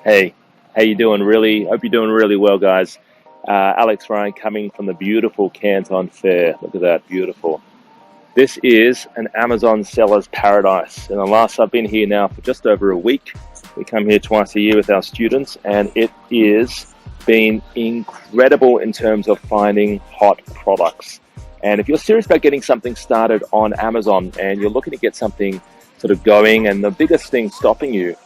Hey, how you doing? Hope you're doing really well, guys. Alex Ryan coming from the beautiful Canton Fair. Look at that, beautiful. This is an Amazon seller's paradise. And the last I've been here now for just over a week. We come here twice a year with our students, and it is been incredible in terms of finding hot products. And if you're serious about getting something started on Amazon and you're looking to get something sort of going, and the biggest thing stopping you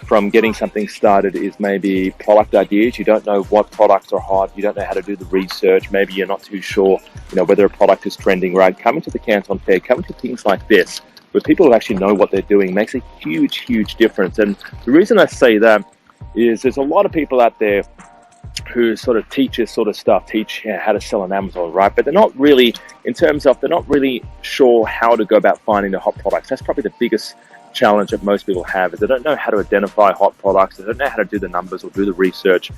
from getting something started is maybe product ideas. You don't know what products are hot. You don't know how to do the research. Maybe you're not too sure, whether a product is trending, right? Coming to the Canton Fair, coming to things like this, where people who actually know what they're doing makes a huge, huge difference. And the reason I say that is there's a lot of people out there who sort of teach this sort of stuff, teach how to sell on Amazon, right? But they're not really, they're not really sure how to go about finding the hot products. That's probably the biggest challenge that most people have, is they don't know how to identify hot products. They don't know how to do the numbers or do the research.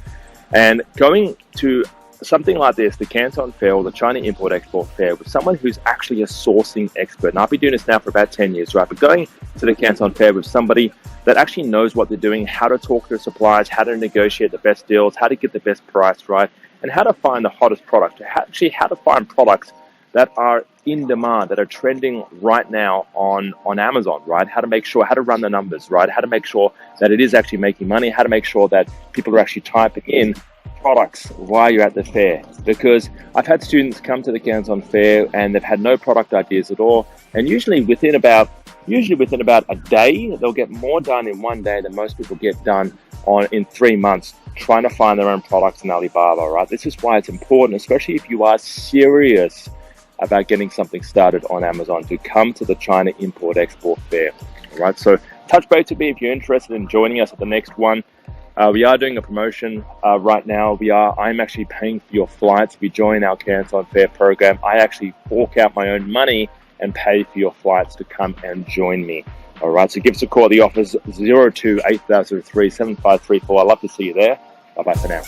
And going to something like this, the Canton Fair or the China Import-Export Fair, with someone who's actually a sourcing expert, and I've been doing this now for about 10 years, right? But going to the Canton Fair with somebody that actually knows what they're doing, how to talk to suppliers, how to negotiate the best deals, how to get the best price, right? And how to find the hottest product, how to find products that are in demand, that are trending right now on Amazon, right? How to run the numbers, right? How to make sure that it is actually making money, how to make sure that people are actually typing in products while you're at the fair. Because I've had students come to the Canton Fair and they've had no product ideas at all, and usually within about a day, they'll get more done in one day than most people get done in 3 months trying to find their own products in Alibaba, right? This is why it's important, especially if you are serious about getting something started on Amazon, to come to the China Import-Export Fair. All right, so touch base with me if you're interested in joining us at the next one. We are doing a promotion right now. I'm actually paying for your flights. If you join our Canton Fair program, I actually fork out my own money and pay for your flights to come and join me. All right, so give us a call. The office 0280037534. I'd love to see you there. Bye-bye for now.